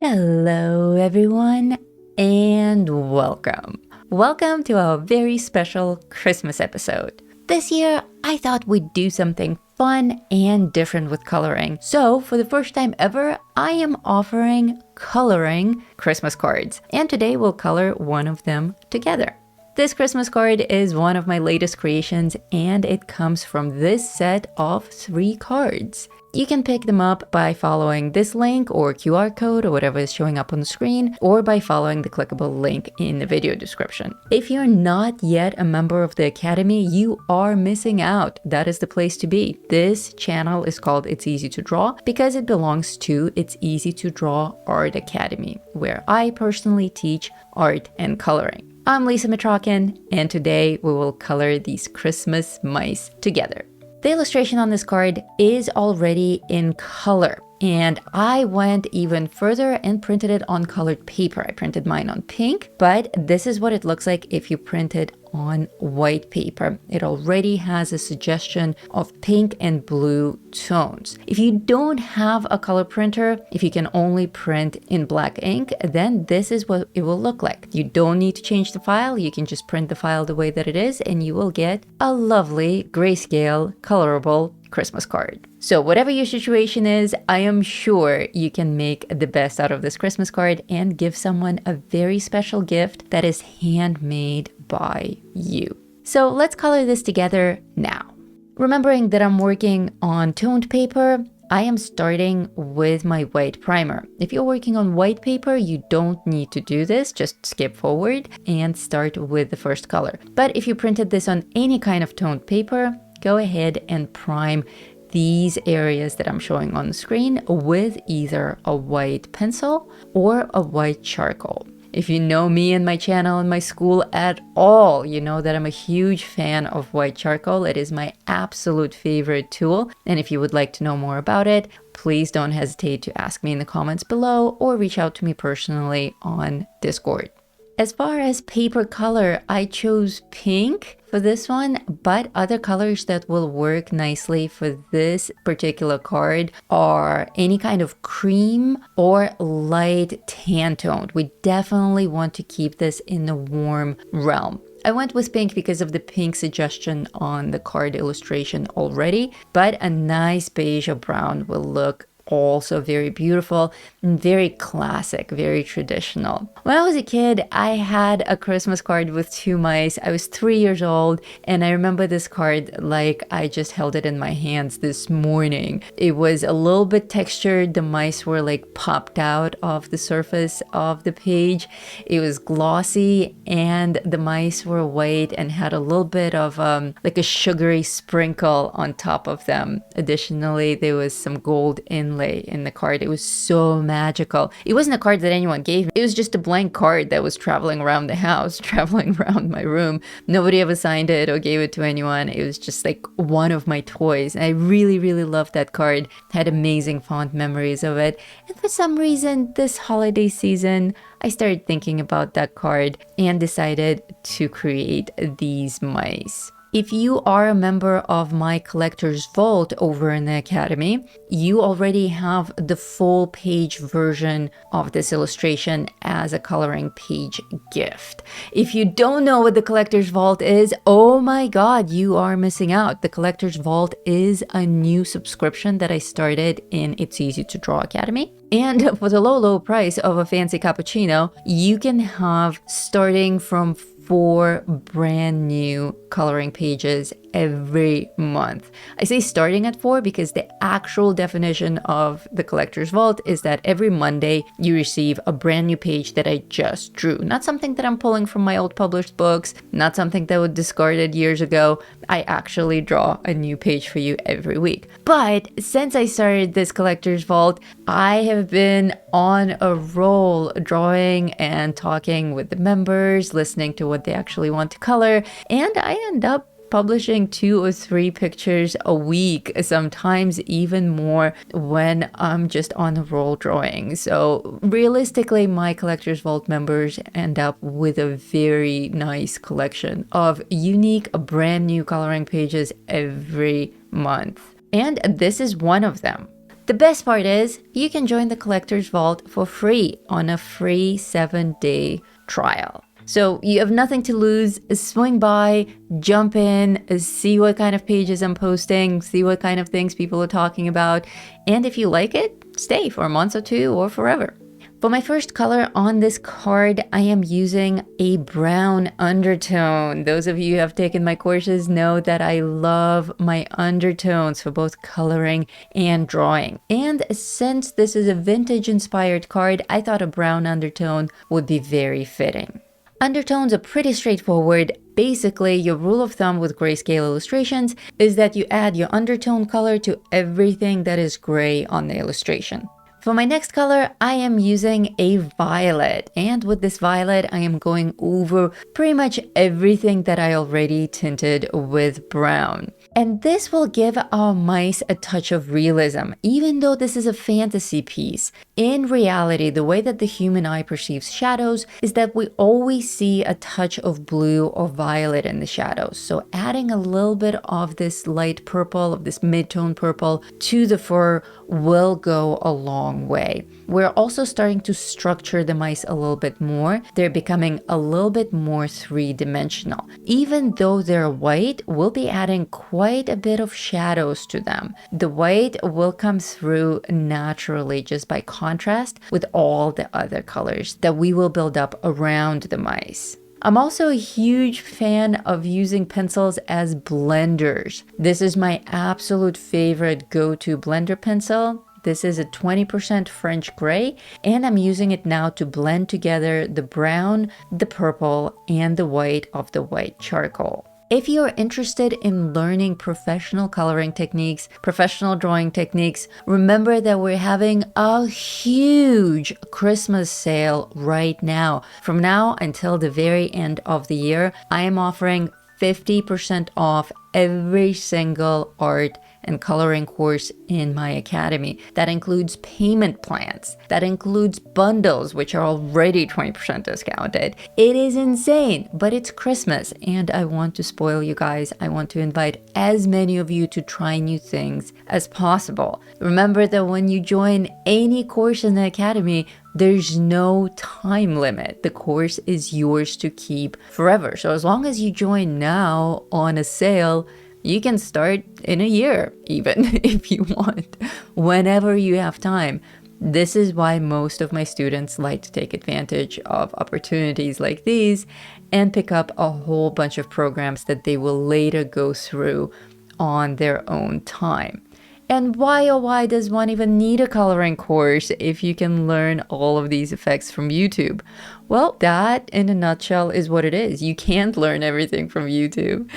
Hello everyone and welcome. Welcome to our very special Christmas episode. This year, I thought we'd do something fun and different with coloring. So for the first time ever, I am offering coloring Christmas cards. And today we'll color one of them together. This Christmas card is one of my latest creations and it comes from this set of 3 cards. You can pick them up by following this link or QR code or whatever is showing up on the screen, or by following the clickable link in the video description. If you're not yet a member of the Academy, you are missing out. That is the place to be. This channel is called It's Easy to Draw because it belongs to It's Easy to Draw Art Academy, where I personally teach art and coloring. I'm Lisa Mitrokhin, and today we will color these Christmas mice together. The illustration on this card is already in color, and I went even further and printed it on colored paper. I printed mine on pink, but this is what it looks like if you print it on white paper. It already has a suggestion of pink and blue tones. If you don't have a color printer, if you can only print in black ink, then this is what it will look like. You don't need to change the file. You can just print the file the way that it is, and you will get a lovely grayscale, colorable Christmas card. So whatever your situation is, I am sure you can make the best out of this Christmas card and give someone a very special gift that is handmade by you. So let's color this together now. Remembering that I'm working on toned paper, I am starting with my white primer. If you're working on white paper, you don't need to do this, just skip forward and start with the first color. But if you printed this on any kind of toned paper, go ahead and prime these areas that I'm showing on the screen with either a white pencil or a white charcoal. If you know me and my channel and my school at all, you know that I'm a huge fan of white charcoal. It is my absolute favorite tool. And if you would like to know more about it, please don't hesitate to ask me in the comments below or reach out to me personally on Discord. As far as paper color, I chose pink for this one, but other colors that will work nicely for this particular card are any kind of cream or light tan toned. We definitely want to keep this in the warm realm. I went with pink because of the pink suggestion on the card illustration already, but a nice beige or brown will look also very beautiful and very classic, very traditional. When I was a kid, I had a Christmas card with 2 mice. I was 3 years old, and I remember this card like I just held it in my hands this morning. It was a little bit textured. The mice were like popped out of the surface of the page. It was glossy, and the mice were white and had a little bit of like a sugary sprinkle on top of them. Additionally, there was some gold inlay in the card. It was so magical. It wasn't a card that anyone gave me. It was just a blank card that was traveling around the house, traveling around my room. Nobody ever signed it or gave it to anyone. It was just like one of my toys. And I really, really loved that card. Had amazing fond memories of it. And for some reason, this holiday season, I started thinking about that card and decided to create these mice. If you are a member of my Collector's Vault over in the Academy, you already have the full page version of this illustration as a coloring page gift. If you don't know what the Collector's Vault is, oh my God, you are missing out. The Collector's Vault is a new subscription that I started in It's Easy to Draw Academy. And for the low price of a fancy cappuccino, you can have starting from 4 brand new coloring pages every month. I say starting at 4 because the actual definition of the Collector's Vault is that every Monday you receive a brand new page that I just drew. Not something that I'm pulling from my old published books, not something that was discarded years ago. I actually draw a new page for you every week. But since I started this Collector's Vault, I have been on a roll drawing and talking with the members, listening to what they actually want to color, and I end up publishing 2 or 3 pictures a week, sometimes even more when I'm just on a roll drawing. So realistically, my Collector's Vault members end up with a very nice collection of unique, brand new coloring pages every month. And this is one of them. The best part is you can join the Collector's Vault for free on a free 7-day trial. So you have nothing to lose. Swing by, jump in, see what kind of pages I'm posting, see what kind of things people are talking about. And if you like it, stay for a month or two or forever. For my first color on this card, I am using a brown undertone. Those of you who have taken my courses know that I love my undertones for both coloring and drawing. And since this is a vintage inspired card, I thought a brown undertone would be very fitting. Undertones are pretty straightforward. Basically, your rule of thumb with grayscale illustrations is that you add your undertone color to everything that is gray on the illustration. For my next color, I am using a violet, and with this violet, I am going over pretty much everything that I already tinted with brown. And this will give our mice a touch of realism, even though this is a fantasy piece. In reality, the way that the human eye perceives shadows is that we always see a touch of blue or violet in the shadows. So adding a little bit of this light purple, of this mid-tone purple to the fur will go a long way. We're also starting to structure the mice a little bit more. They're becoming a little bit more three-dimensional. Even though they're white, we'll be adding quite a bit of shadows to them. The white will come through naturally just by contrast with all the other colors that we will build up around the mice. I'm also a huge fan of using pencils as blenders. This is my absolute favorite go-to blender pencil. This is a 20% French gray, and I'm using it now to blend together the brown, the purple, and the white of the white charcoal. If you're interested in learning professional coloring techniques, professional drawing techniques, remember that we're having a huge Christmas sale right now. From now until the very end of the year, I am offering 50% off every single art and coloring course in my academy. That includes payment plans. That includes bundles, which are already 20% discounted. It is insane, but it's Christmas and I want to spoil you guys. I want to invite as many of you to try new things as possible. Remember that when you join any course in the academy, there's no time limit. The course is yours to keep forever. So as long as you join now on a sale, you can start in a year, even if you want, whenever you have time. This is why most of my students like to take advantage of opportunities like these and pick up a whole bunch of programs that they will later go through on their own time. And why, oh why does one even need a coloring course if you can learn all of these effects from YouTube? Well, that in a nutshell is what it is. You can't learn everything from YouTube.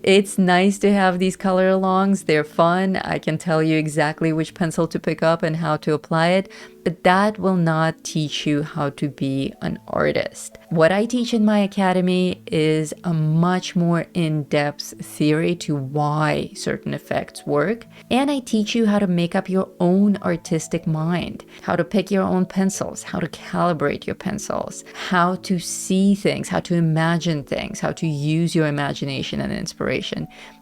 It's nice to have these color alongs. They're fun. I can tell you exactly which pencil to pick up and how to apply it, but that will not teach you how to be an artist. What I teach in my academy is a much more in-depth theory to why certain effects work, and I teach you how to make up your own artistic mind, how to pick your own pencils, how to calibrate your pencils, how to see things, how to imagine things, how to use your imagination and inspiration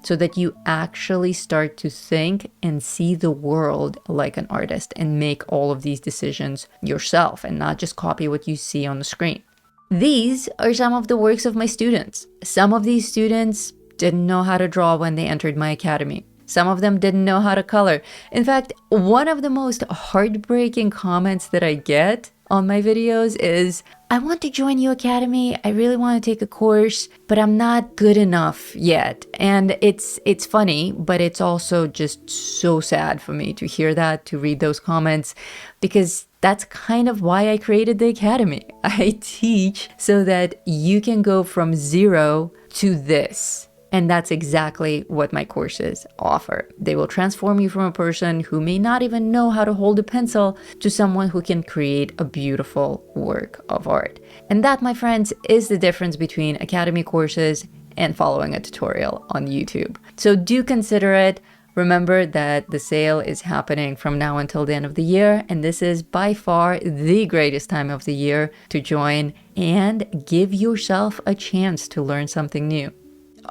so that you actually start to think and see the world like an artist and make all of these decisions yourself and not just copy what you see on the screen. These are some of the works of my students. Some of these students didn't know how to draw when they entered my academy. Some of them didn't know how to color. In fact, one of the most heartbreaking comments that I get on my videos is, I want to join your academy. I really want to take a course, but I'm not good enough yet. And it's funny, but it's also just so sad for me to hear that, to read those comments, because that's kind of why I created the academy. I teach so that you can go from zero to this. And that's exactly what my courses offer. They will transform you from a person who may not even know how to hold a pencil to someone who can create a beautiful work of art. And that, my friends, is the difference between academy courses and following a tutorial on YouTube. So do consider it. Remember that the sale is happening from now until the end of the year, and this is by far the greatest time of the year to join and give yourself a chance to learn something new.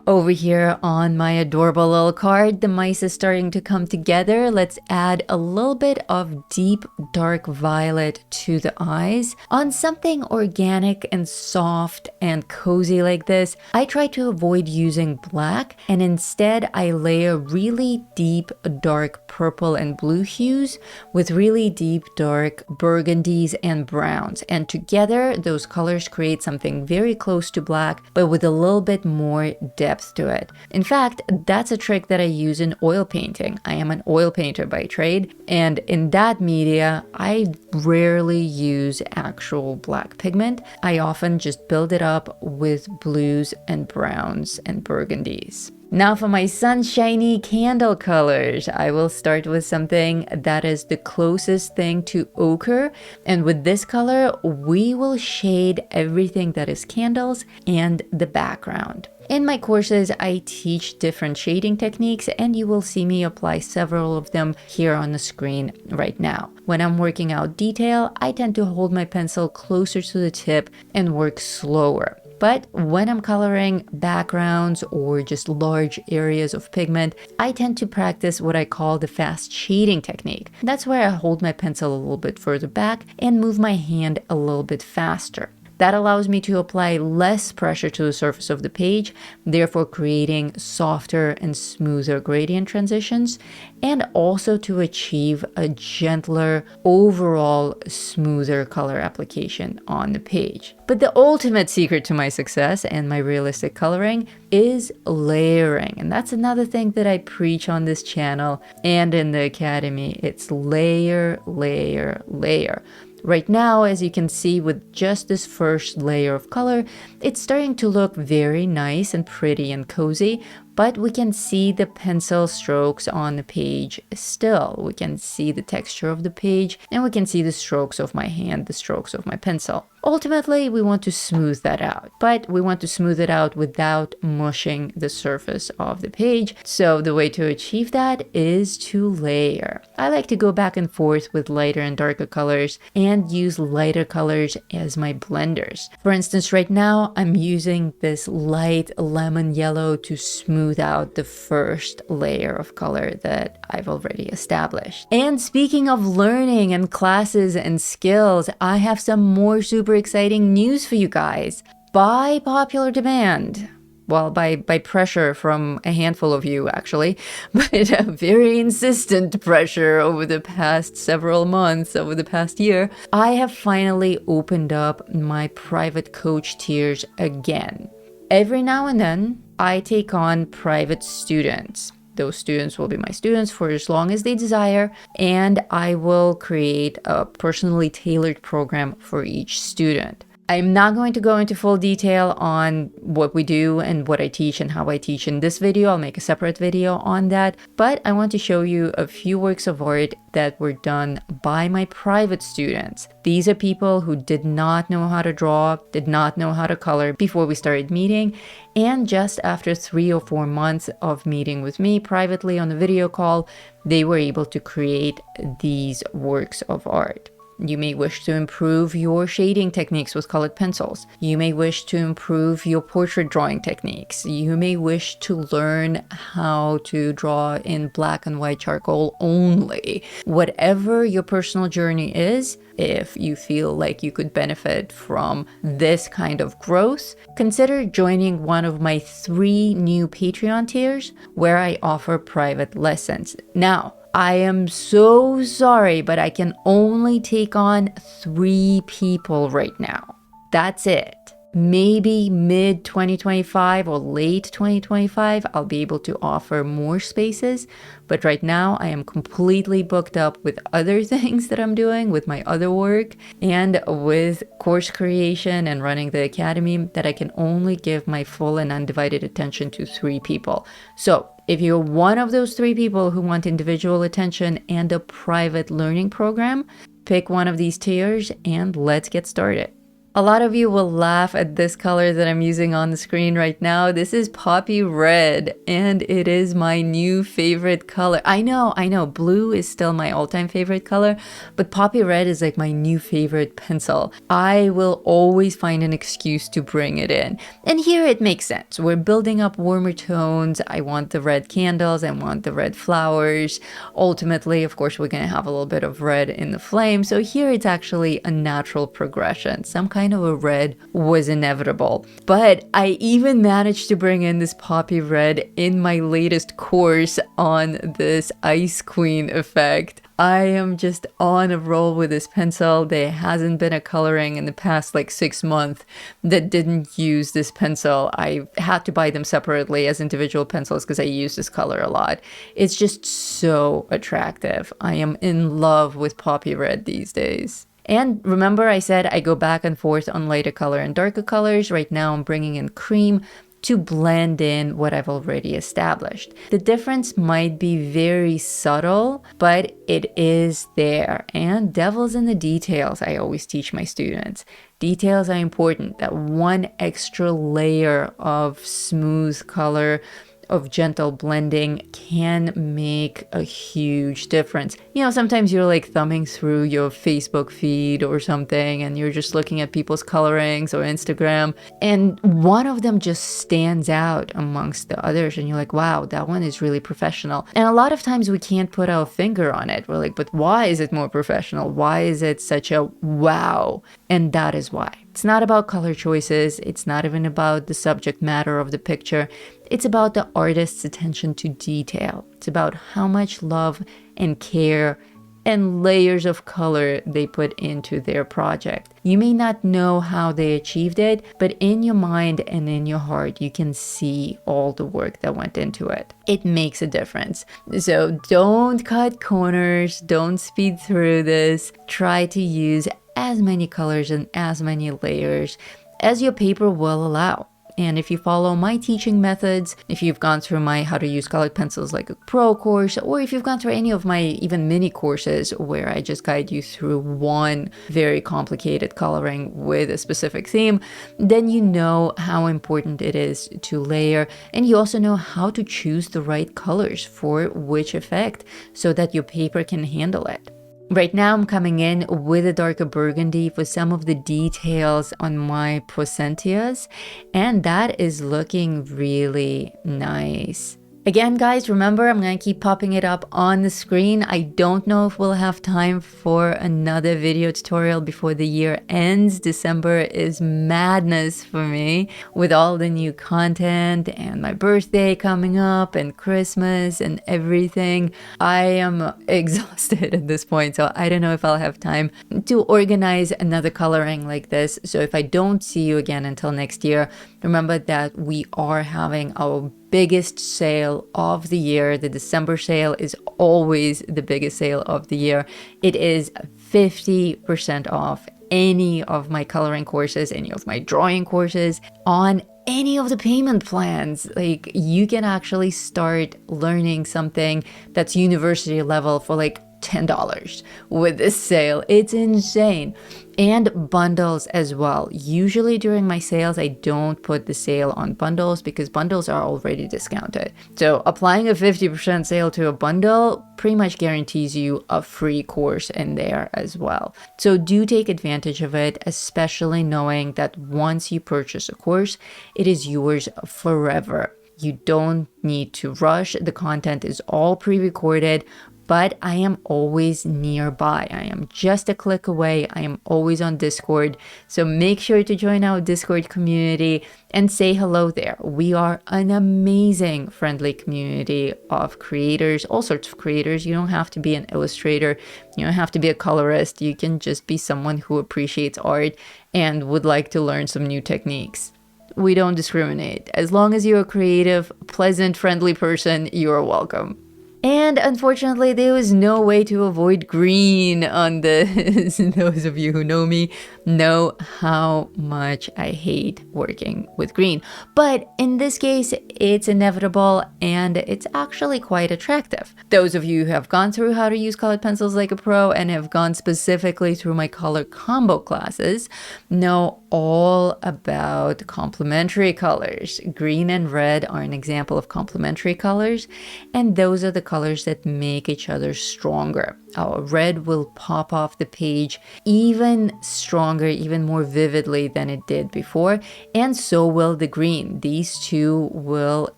Over here on my adorable little card, the mice is starting to come together. Let's add a little bit of deep dark violet to the eyes. On something organic and soft and cozy like this, I try to avoid using black, and instead I layer really deep dark purple and blue hues with really deep dark burgundies and browns. And together those colors create something very close to black, but with a little bit more depth to it. In fact, that's a trick that I use in oil painting. I am an oil painter by trade, and in that media, I rarely use actual black pigment. I often just build it up with blues and browns and burgundies. Now for my sunshiny candle colors, I will start with something that is the closest thing to ochre. And with this color, we will shade everything that is candles and the background. In my courses, I teach different shading techniques, and you will see me apply several of them here on the screen right now. When I'm working out detail, I tend to hold my pencil closer to the tip and work slower. But when I'm coloring backgrounds or just large areas of pigment, I tend to practice what I call the fast shading technique. That's where I hold my pencil a little bit further back and move my hand a little bit faster. That allows me to apply less pressure to the surface of the page, therefore creating softer and smoother gradient transitions, and also to achieve a gentler, overall smoother color application on the page. But the ultimate secret to my success and my realistic coloring is layering. And that's another thing that I preach on this channel and in the academy. It's layer, layer, layer. Right now, as you can see with just this first layer of color, it's starting to look very nice and pretty and cozy, but we can see the pencil strokes on the page still. We can see the texture of the page, and we can see the strokes of my hand, the strokes of my pencil. Ultimately, we want to smooth that out, but we want to smooth it out without mushing the surface of the page. So the way to achieve that is to layer. I like to go back and forth with lighter and darker colors and use lighter colors as my blenders. For instance, right now I'm using this light lemon yellow to smooth out the first layer of color that I've already established. And speaking of learning and classes and skills, I have some more super exciting news for you guys. By popular demand, well, by pressure from a handful of you, actually, but a very insistent pressure over the past several months, over the past year, I have finally opened up my private coach tiers again. Every now and then, I take on private students. Those students will be my students for as long as they desire, and I will create a personally tailored program for each student. I'm not going to go into full detail on what we do and what I teach and how I teach in this video. I'll make a separate video on that, but I want to show you a few works of art that were done by my private students. These are people who did not know how to draw, did not know how to color before we started meeting, and just after 3 or 4 months of meeting with me privately on a video call, they were able to create these works of art. You may wish to improve your shading techniques with colored pencils. You may wish to improve your portrait drawing techniques. You may wish to learn how to draw in black and white charcoal only. Whatever your personal journey is, if you feel like you could benefit from this kind of growth, consider joining one of my 3 new Patreon tiers where I offer private lessons. Now, I am so sorry, but I can only take on 3 people right now. That's it. Maybe mid 2025 or late 2025, I'll be able to offer more spaces. But right now I am completely booked up with other things that I'm doing, with my other work, and with course creation and running the academy, that I can only give my full and undivided attention to 3 people. So if you're one of those 3 people who want individual attention and a private learning program, pick one of these tiers and let's get started. A lot of you will laugh at this color that I'm using on the screen right now. This is Poppy Red, and it is my new favorite color. I know, blue is still my all-time favorite color, but Poppy Red is like my new favorite pencil. I will always find an excuse to bring it in. And here it makes sense. We're building up warmer tones. I want the red candles. I want the red flowers. Ultimately, of course, we're going to have a little bit of red in the flame. So here it's actually a natural progression. Some kind of a red was inevitable. But I even managed to bring in this Poppy Red in my latest course on this Ice Queen effect. I am just on a roll with this pencil. There hasn't been a coloring in the past like 6 months that didn't use this pencil. I had to buy them separately as individual pencils because I use this color a lot. It's just so attractive. I am in love with Poppy Red these days. And remember I said I go back and forth on lighter color and darker colors. Right now I'm bringing in cream to blend in what I've already established. The difference might be very subtle, but it is there. And devil's in the details, I always teach my students. Details are important. That one extra layer of smooth color, of gentle blending can make a huge difference. You know, sometimes you're like thumbing through your Facebook feed or something and you're just looking at people's colorings or Instagram and one of them just stands out amongst the others and you're like, wow, that one is really professional. And a lot of times we can't put our finger on it. We're like, but why is it more professional? Why is it such a wow? And that is why. It's not about color choices. It's not even about the subject matter of the picture. It's about the artist's attention to detail. It's about how much love and care and layers of color they put into their project. You may not know how they achieved it, but in your mind and in your heart, you can see all the work that went into it. It makes a difference. So don't cut corners. Don't speed through this. Try to use as many colors and as many layers as your paper will allow. And if you follow my teaching methods, if you've gone through my How to Use Colored Pencils Like a Pro course, or if you've gone through any of my even mini courses where I just guide you through one very complicated coloring with a specific theme, then you know how important it is to layer. And you also know how to choose the right colors for which effect so that your paper can handle it. Right now I'm coming in with a darker burgundy for some of the details on my pocentillas, and that is looking really nice. Again, guys, remember, I'm going to keep popping it up on the screen. I don't know if we'll have time for another video tutorial before the year ends. December is madness for me with all the new content and my birthday coming up and Christmas and everything. I am exhausted at this point, so I don't know if I'll have time to organize another coloring like this. So if I don't see you again until next year, remember that we are having our biggest sale of the year. The December sale is always the biggest sale of the year. It is 50% off any of my coloring courses, any of my drawing courses, on any of the payment plans. Like, you can actually start learning something that's university level for like $10 with this sale. It's insane. And bundles as well. Usually during my sales, I don't put the sale on bundles because bundles are already discounted. So applying a 50% sale to a bundle pretty much guarantees you a free course in there as well. So do take advantage of it, especially knowing that once you purchase a course, it is yours forever. You don't need to rush. The content is all pre-recorded, but I am always nearby. I am just a click away. I am always on Discord. So make sure to join our Discord community and say hello there. We are an amazing, friendly community of creators, all sorts of creators. You don't have to be an illustrator. You don't have to be a colorist. You can just be someone who appreciates art and would like to learn some new techniques. We don't discriminate. As long as you're a creative, pleasant, friendly person, you are welcome. And unfortunately, there was no way to avoid green on this. Those of you who know me know how much I hate working with green. But in this case, it's inevitable and it's actually quite attractive. Those of you who have gone through how to use colored pencils like a pro and have gone specifically through my color combo classes know all about complementary colors. Green and red are an example of complementary colors, and those are the colors that make each other stronger. Our red will pop off the page even stronger, even more vividly than it did before, and so will the green. These two will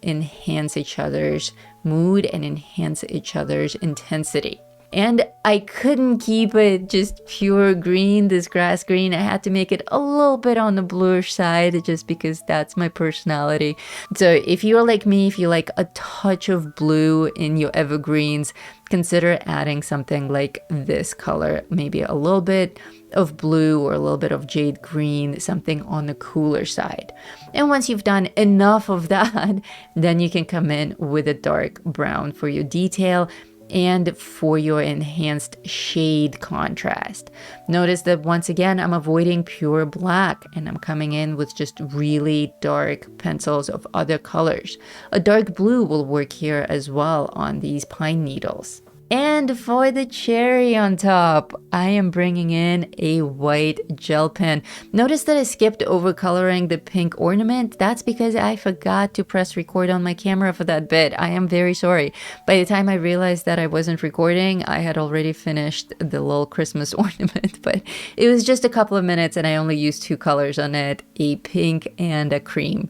enhance each other's mood and enhance each other's intensity. And I couldn't keep it just pure green, this grass green. I had to make it a little bit on the bluish side just because that's my personality. So if you're like me, if you like a touch of blue in your evergreens, consider adding something like this color, maybe a little bit of blue or a little bit of jade green, something on the cooler side. And once you've done enough of that, then you can come in with a dark brown for your detail and for your enhanced shade contrast. Notice that once again, I'm avoiding pure black and I'm coming in with just really dark pencils of other colors. A dark blue will work here as well on these pine needles. And for the cherry on top, I am bringing in a white gel pen. Notice that I skipped over coloring the pink ornament. That's because I forgot to press record on my camera for that bit. I am very sorry. By the time I realized that I wasn't recording, I had already finished the little Christmas ornament. But it was just a couple of minutes and I only used two colors on it, a pink and a cream.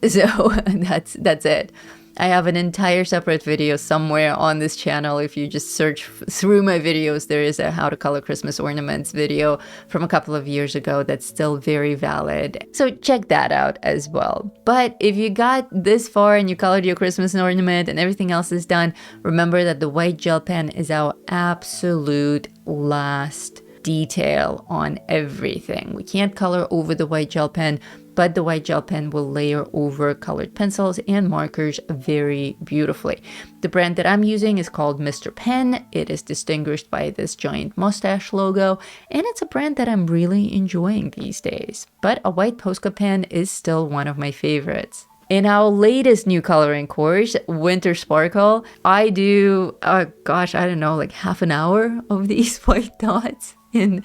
So that's it. I have an entire separate video somewhere on this channel. If you just search through my videos, there is a how to color Christmas ornaments video from a couple of years ago that's still very valid. So check that out as well. But if you got this far and you colored your Christmas ornament and everything else is done, remember that the white gel pen is our absolute last detail on everything. We can't color over the white gel pen, but the white gel pen will layer over colored pencils and markers very beautifully. The brand that I'm using is called Mr. Pen. It is distinguished by this giant mustache logo, and it's a brand that I'm really enjoying these days. But a white Posca pen is still one of my favorites. In our latest new coloring course, Winter Sparkle, I do, I don't know, like half an hour of these white dots in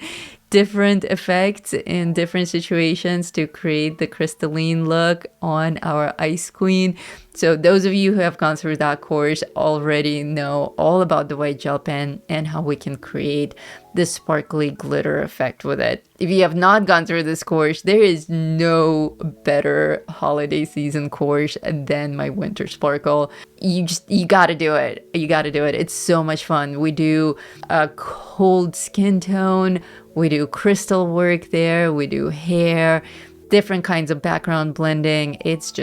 different effects in different situations to create the crystalline look on our Ice Queen. So those of you who have gone through that course already know all about the white gel pen and how we can create this sparkly glitter effect with it. If you have not gone through this course, there is no better holiday season course than my Winter Sparkle. You gotta do it. You gotta do it. It's so much fun. We do a cold skin tone. We do crystal work there. We do hair, different kinds of background blending. It's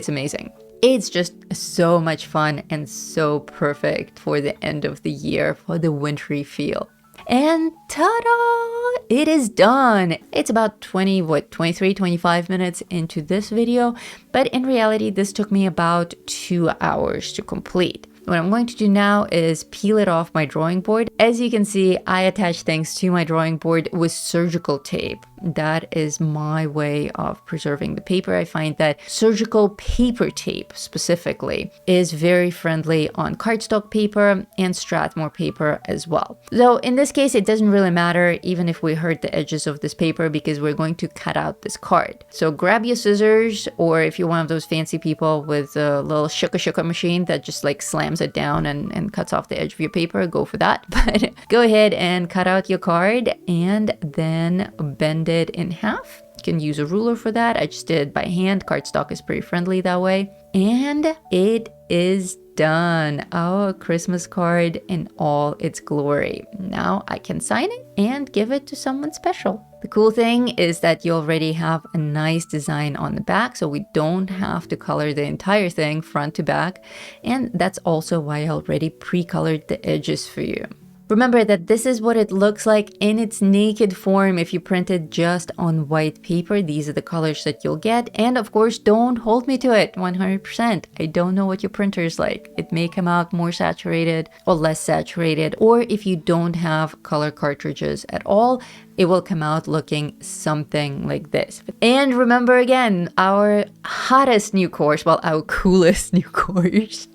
amazing. It's just so much fun and so perfect for the end of the year, for the wintry feel. And ta-da! It is done. It's about 23, 25 minutes into this video, but in reality, this took me about 2 hours to complete. What I'm going to do now is peel it off my drawing board. As you can see, I attach things to my drawing board with surgical tape. That is my way of preserving the paper. I find that surgical paper tape specifically is very friendly on cardstock paper and Strathmore paper as well. So in this case, it doesn't really matter even if we hurt the edges of this paper because we're going to cut out this card. So grab your scissors, or if you're one of those fancy people with a little shuka machine that just like slams it down and cuts off the edge of your paper, go for that. But go ahead and cut out your card and then bend it in half. You can use a ruler for that. I just did it by hand. Cardstock is pretty friendly that way. And it is done. Our Christmas card in all its glory. Now I can sign it and give it to someone special. The cool thing is that you already have a nice design on the back, so we don't have to color the entire thing front to back. And that's also why I already pre-colored the edges for you. Remember that this is what it looks like in its naked form if you print it just on white paper. These are the colors that you'll get. And of course, don't hold me to it 100%. I don't know what your printer is like. It may come out more saturated or less saturated, or if you don't have color cartridges at all, it will come out looking something like this. And remember again, our hottest new course, well, our coolest new course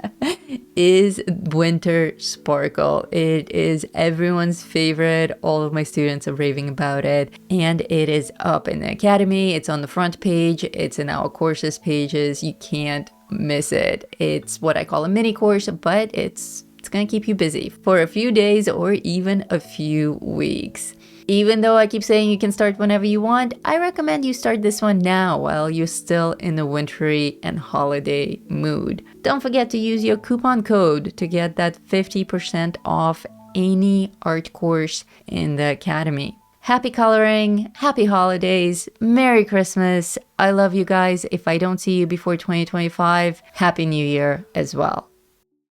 is Winter Sparkle. It is everyone's favorite. All of my students are raving about it. And it is up in the Academy. It's on the front page. It's in our courses pages. You can't miss it. It's what I call a mini course, but it's going to keep you busy for a few days or even a few weeks. Even though I keep saying you can start whenever you want, I recommend you start this one now while you're still in the wintry and holiday mood. Don't forget to use your coupon code to get that 50% off any art course in the Academy. Happy coloring, happy holidays, Merry Christmas. I love you guys. If I don't see you before 2025, Happy New Year as well.